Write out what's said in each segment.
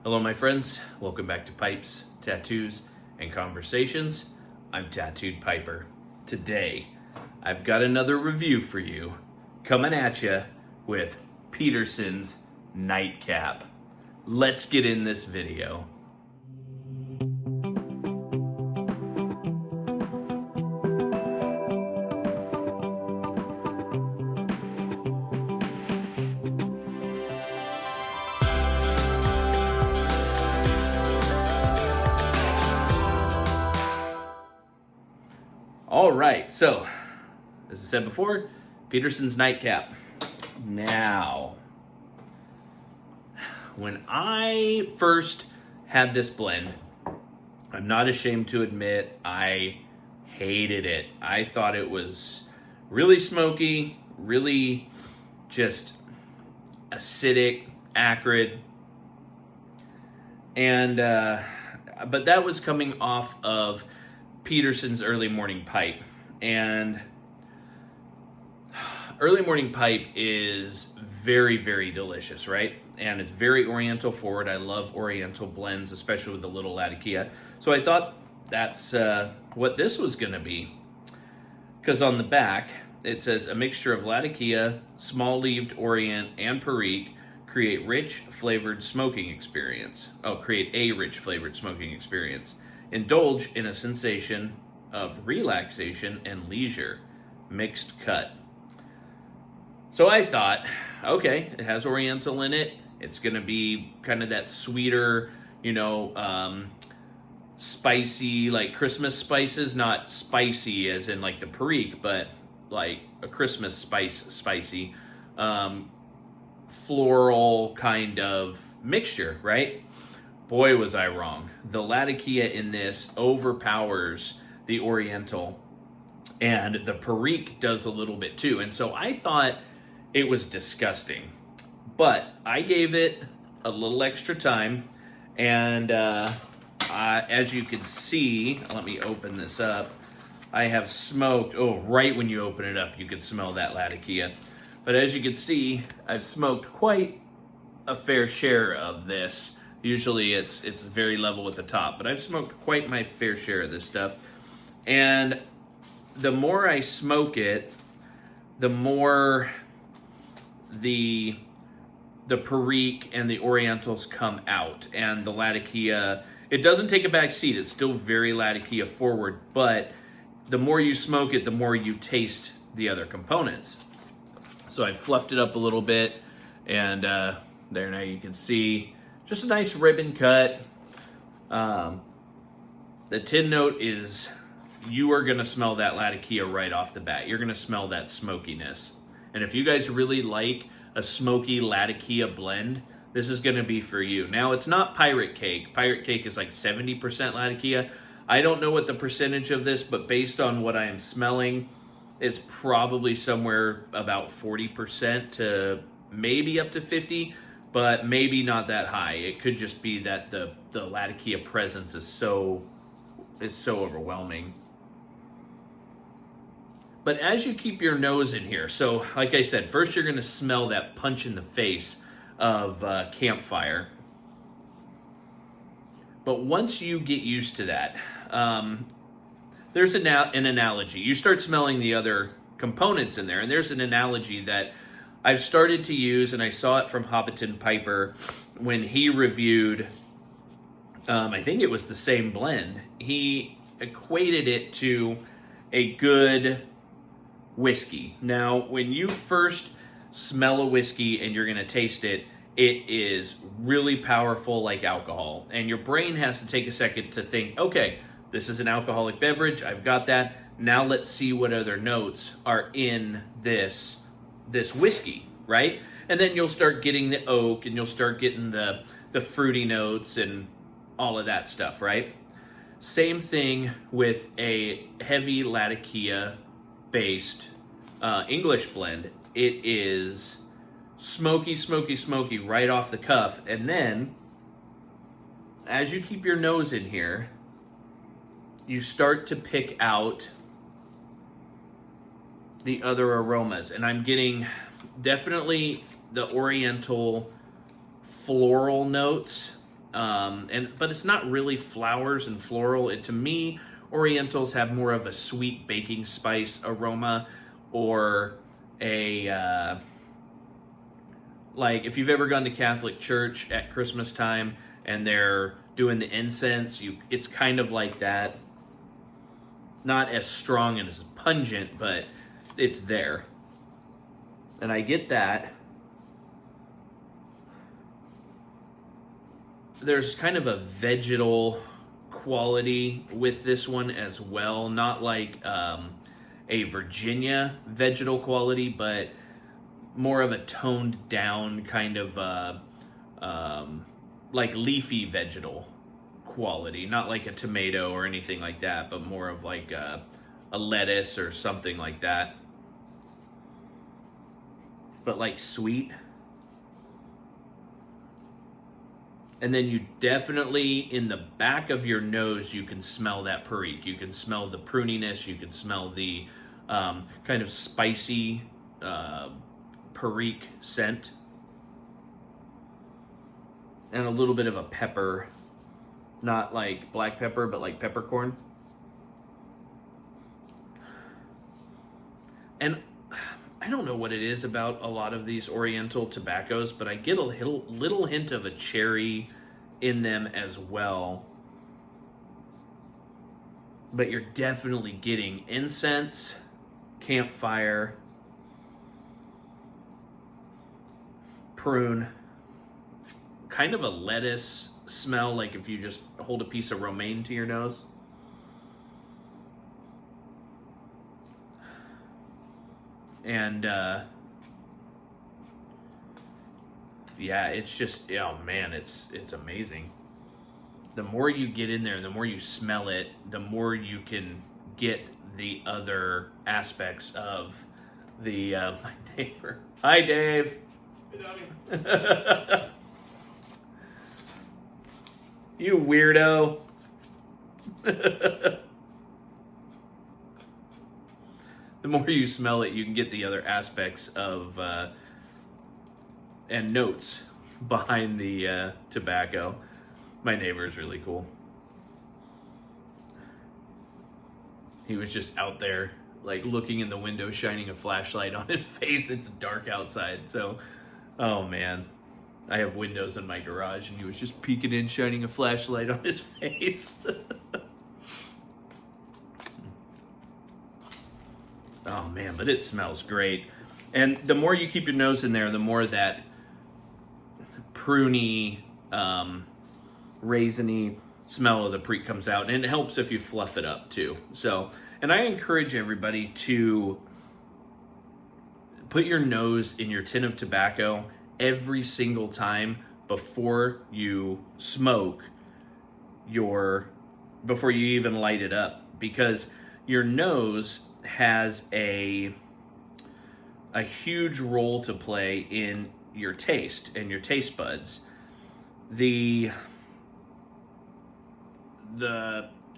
Hello, my friends. Welcome back to Pipes, Tattoos, and Conversations. I'm Tattooed Piper. Today, I've got another review for you, coming at you with Peterson's Nightcap. Let's get in this video. All right, so as I said before, Peterson's Nightcap. Now, when I first had this blend, I'm not ashamed to admit I hated it. I thought it was really smoky, really just acidic, acrid, and but that was coming off of Peterson's Early Morning Pipe. And Early Morning Pipe is very, very delicious, right? And it's very Oriental forward. I love Oriental blends, especially with the little Latakia. So I thought that's what this was going to be. Because on the back, it says, a mixture of Latakia, small-leaved Orient, and Perique create rich, flavored smoking experience. Create a rich, flavored smoking experience. Indulge in a sensation of relaxation and leisure. Mixed cut. So I thought, okay, it has Oriental in it. It's going to be kind of that sweeter, spicy, like Christmas spices. Not spicy as in like the Perique, but like a Christmas spicy, floral kind of mixture, right? Boy, was I wrong. The Latakia in this overpowers the Oriental, and the Perique does a little bit too. And so I thought it was disgusting. But I gave it a little extra time, and as you can see, let me open this up. I have smoked, right when you open it up, you can smell that Latakia. But as you can see, I've smoked quite a fair share of this. Usually it's very level at the top, but I've smoked quite my fair share of this stuff. And the more I smoke it, the more the Perique and the Orientals come out. And the Latakia, it doesn't take a back seat. It's still very Latakia forward, but the more you smoke it, the more you taste the other components. So I fluffed it up a little bit, and there now you can see just a nice ribbon cut. The tin note is, you are going to smell that Latakia right off the bat. You're going to smell that smokiness. And if you guys really like a smoky Latakia blend, this is going to be for you. Now, it's not Pirate Cake. Pirate Cake is like 70% Latakia. I don't know what the percentage of this, but based on what I am smelling, it's probably somewhere about 40% to maybe up to 50%. But maybe not that high. It could just be that the Latakia presence is so overwhelming. But as you keep your nose in here, so like I said, first you're going to smell that punch in the face of campfire. But once you get used to that, there's an analogy. You start smelling the other components in there, and there's an analogy that I've started to use, and I saw it from Hobbiton Piper when he reviewed, I think it was the same blend. He equated it to a good whiskey. Now, when you first smell a whiskey and you're going to taste it, it is really powerful like alcohol. And your brain has to take a second to think, okay, this is an alcoholic beverage. I've got that. Now let's see what other notes are in this whiskey, right? And then you'll start getting the oak, and you'll start getting the fruity notes and all of that stuff, right? Same thing with a heavy Latakia based English blend. It is smoky, smoky, smoky right off the cuff. And then as you keep your nose in here, you start to pick out the other aromas, and I'm getting definitely the Oriental floral notes but it's not really flowers and floral. To me, Orientals have more of a sweet baking spice aroma, or a like if you've ever gone to Catholic church at Christmas time and they're doing the incense, it's kind of like that. Not as strong and as pungent, but it's there. And I get that. There's kind of a vegetal quality with this one as well. Not like a Virginia vegetal quality, but more of a toned down kind of like leafy vegetal quality. Not like a tomato or anything like that, but more of like a lettuce or something like that. But like sweet. And then you definitely, in the back of your nose, you can smell that perique. You can smell the pruniness. You can smell the kind of spicy perique scent. And a little bit of a pepper. Not like black pepper, but like peppercorn. And I don't know what it is about a lot of these Oriental tobaccos, but I get a little hint of a cherry in them as well. But you're definitely getting incense, campfire, prune, kind of a lettuce smell, like if you just hold a piece of romaine to your nose. And yeah, it's just, oh man, it's amazing. The more you get in there, the more you smell it, the more you can get the other aspects of the my neighbor. Hi, Dave. Hey, Donnie. You weirdo. The more you smell it, you can get the other aspects of and notes behind the tobacco. My neighbor is really cool. He was just out there, like looking in the window, shining a flashlight on his face. It's dark outside, so oh man, I have windows in my garage, and he was just peeking in, shining a flashlight on his face. Oh man, but it smells great. And the more you keep your nose in there, the more that pruny, raisiny smell of the perique comes out. And it helps if you fluff it up too. So, and I encourage everybody to put your nose in your tin of tobacco every single time before you smoke before you even light it up. Because your nose has a huge role to play in your taste and your taste buds.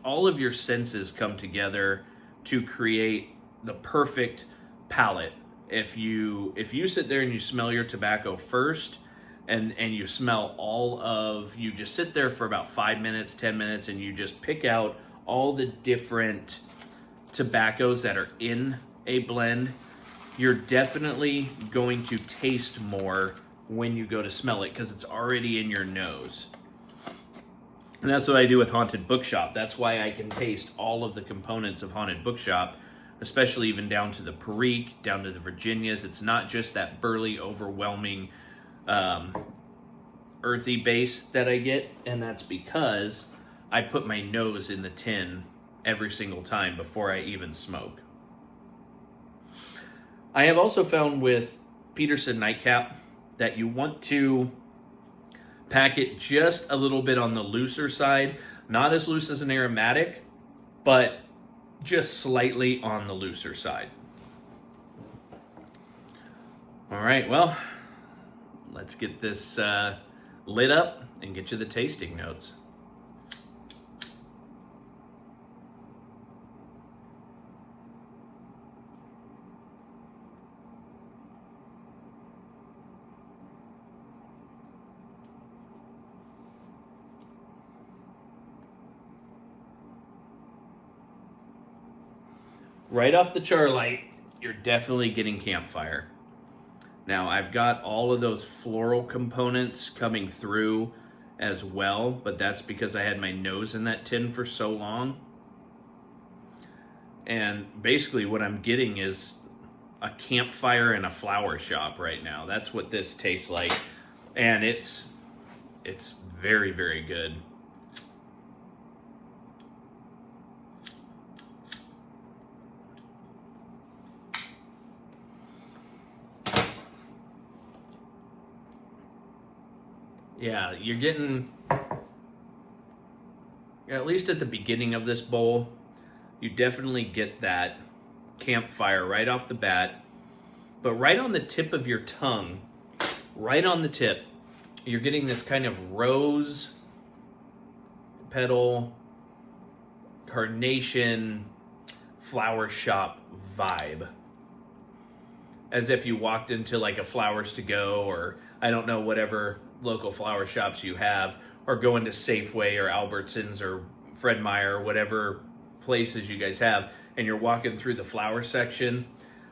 All of your senses come together to create the perfect palate. If you sit there and you smell your tobacco first, and you smell you just sit there for about 5 minutes, 10 minutes, and you just pick out all the different tobaccos that are in a blend, you're definitely going to taste more when you go to smell it, because it's already in your nose. And that's what I do with Haunted Bookshop. That's why I can taste all of the components of Haunted Bookshop, especially even down to the perique, down to the Virginias. It's not just that burly, overwhelming, earthy base that I get, and that's because I put my nose in the tin every single time before I even smoke. I have also found with Peterson Nightcap that you want to pack it just a little bit on the looser side, not as loose as an aromatic, but just slightly on the looser side. All right, well, let's get this lit up and get you the tasting notes. right off the char light, you're definitely getting campfire. Now, I've got all of those floral components coming through as well, but that's because I had my nose in that tin for so long. And basically what I'm getting is a campfire in a flower shop right now. That's what this tastes like. And it's very, very good. Yeah, you're getting, at least at the beginning of this bowl, you definitely get that campfire right off the bat. But right on the tip of your tongue, right on the tip, you're getting this kind of rose petal, carnation, flower shop vibe. As if you walked into like a Flowers to Go, or I don't know, whatever local flower shops you have, or go into Safeway or Albertsons or Fred Meyer, whatever places you guys have, and you're walking through the flower section,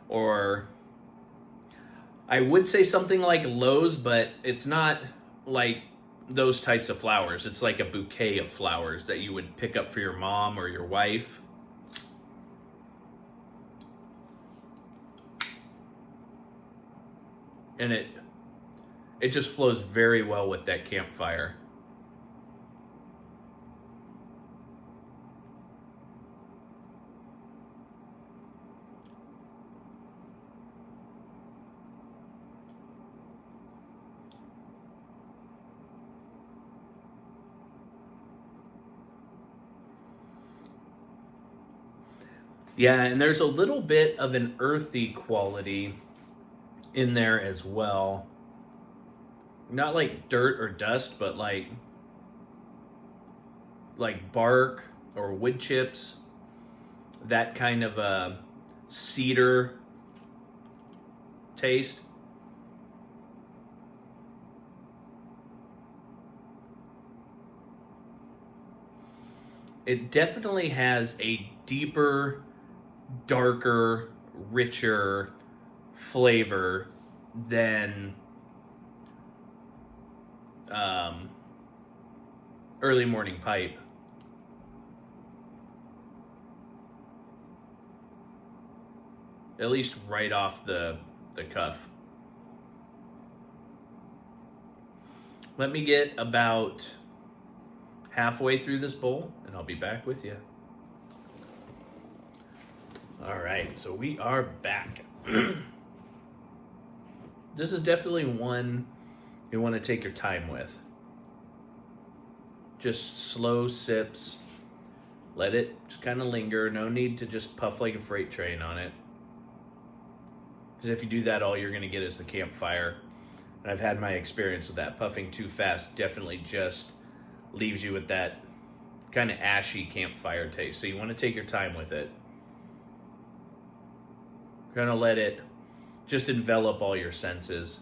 or I would say something like Lowe's, but it's not like those types of flowers. It's like a bouquet of flowers that you would pick up for your mom or your wife. And it just flows very well with that campfire. Yeah, and there's a little bit of an earthy quality in there as well. Not like dirt or dust, but like bark or wood chips. That kind of a cedar taste. It definitely has a deeper, darker, richer flavor than early morning pipe. At least right off the cuff. Let me get about halfway through this bowl and I'll be back with you. All right, so we are back. This is definitely one you want to take your time with. Just slow sips. Let it just kind of linger. No need to just puff like a freight train on it. Because if you do that, all you're going to get is the campfire. And I've had my experience with that. Puffing too fast definitely just leaves you with that kind of ashy campfire taste. So you want to take your time with it. Kind of let it just envelop all your senses.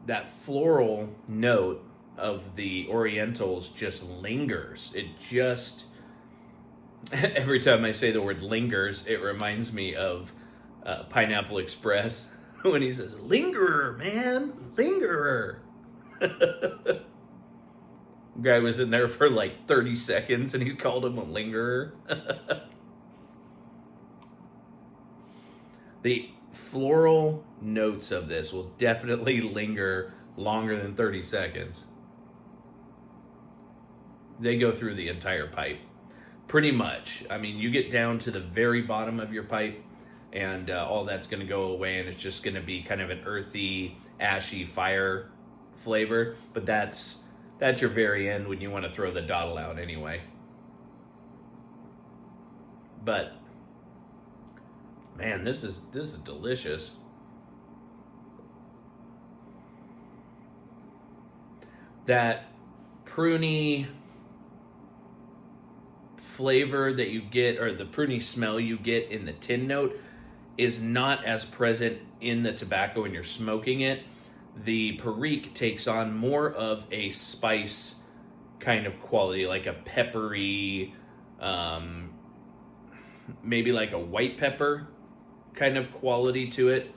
That floral note of the Orientals just lingers. It just, every time I say the word lingers, it reminds me of Pineapple Express when he says, lingerer, man, lingerer. Guy was in there for like 30 seconds and he called him a lingerer. The floral notes of this will definitely linger longer than 30 seconds. They go through the entire pipe. Pretty much. I mean, you get down to the very bottom of your pipe and all that's going to go away and it's just going to be kind of an earthy, ashy fire flavor. But that's your very end when you want to throw the dottle out anyway. But man, this is delicious. That pruny flavor that you get, or the pruny smell you get in the tin note, is not as present in the tobacco when you're smoking it. The Perique takes on more of a spice kind of quality, like a peppery, maybe like a white pepper kind of quality to it.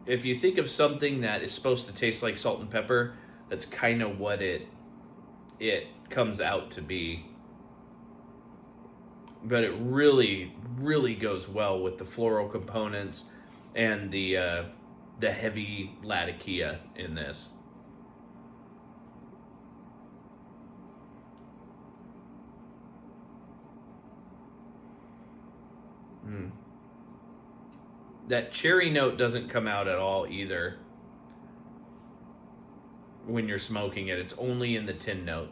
If you think of something that is supposed to taste like salt and pepper, that's kind of what it comes out to be. But it really, really goes well with the floral components and the heavy Latakia in this. That cherry note doesn't come out at all either when you're smoking it. It's only in the tin note.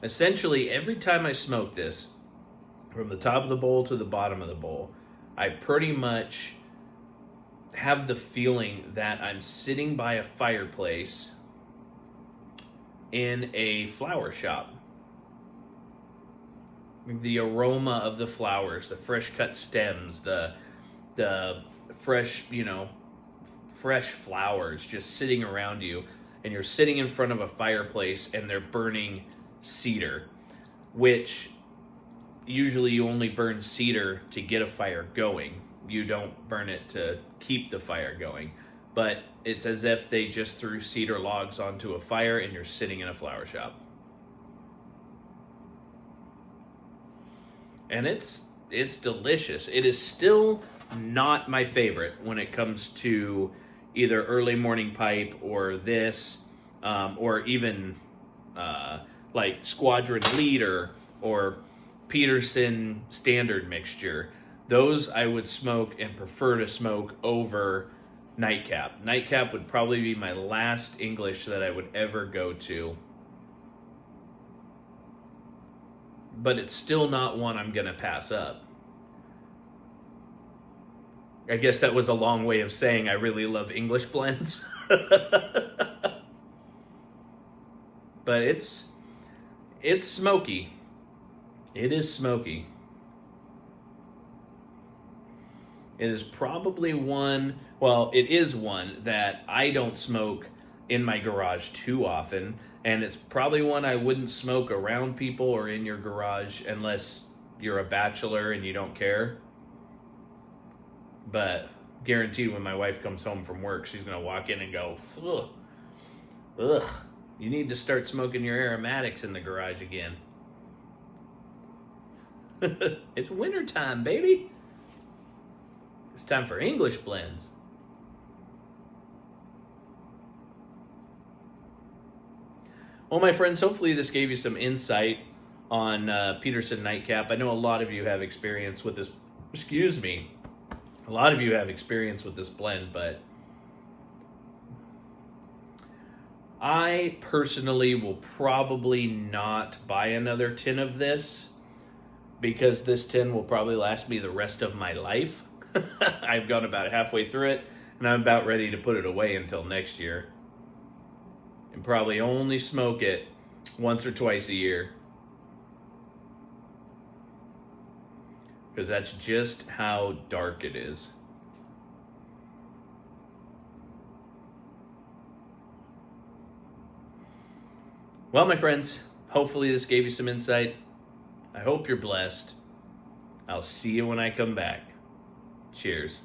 Essentially, every time I smoke this, from the top of the bowl to the bottom of the bowl, I pretty much have the feeling that I'm sitting by a fireplace in a flower shop. The aroma of the flowers, the fresh cut stems, the fresh, fresh flowers just sitting around you, and you're sitting in front of a fireplace and they're burning cedar, which usually you only burn cedar to get a fire going. You don't burn it to keep the fire going. But it's as if they just threw cedar logs onto a fire and you're sitting in a flower shop. And it's delicious. It is still not my favorite when it comes to either early morning pipe or this, or even like Squadron Leader or Peterson standard mixture. Those I would smoke and prefer to smoke over Nightcap. Nightcap would probably be my last English that I would ever go to. But it's still not one I'm going to pass up. I guess that was a long way of saying I really love English blends. But it's smoky. It is smoky. It is probably one, well, it is one that I don't smoke in my garage too often, and it's probably one I wouldn't smoke around people or in your garage unless you're a bachelor and you don't care. But guaranteed when my wife comes home from work, she's going to walk in and go, ugh, you need to start smoking your aromatics in the garage again. It's wintertime, baby. It's time for English blends. Well, my friends, hopefully this gave you some insight on Peterson Nightcap. I know a lot of you have experience with this, a lot of you have experience with this blend, but I personally will probably not buy another tin of this because this tin will probably last me the rest of my life. I've gone about halfway through it, and I'm about ready to put it away until next year. And probably only smoke it once or twice a year. Because that's just how dark it is. Well, my friends, hopefully this gave you some insight. I hope you're blessed. I'll see you when I come back. Cheers.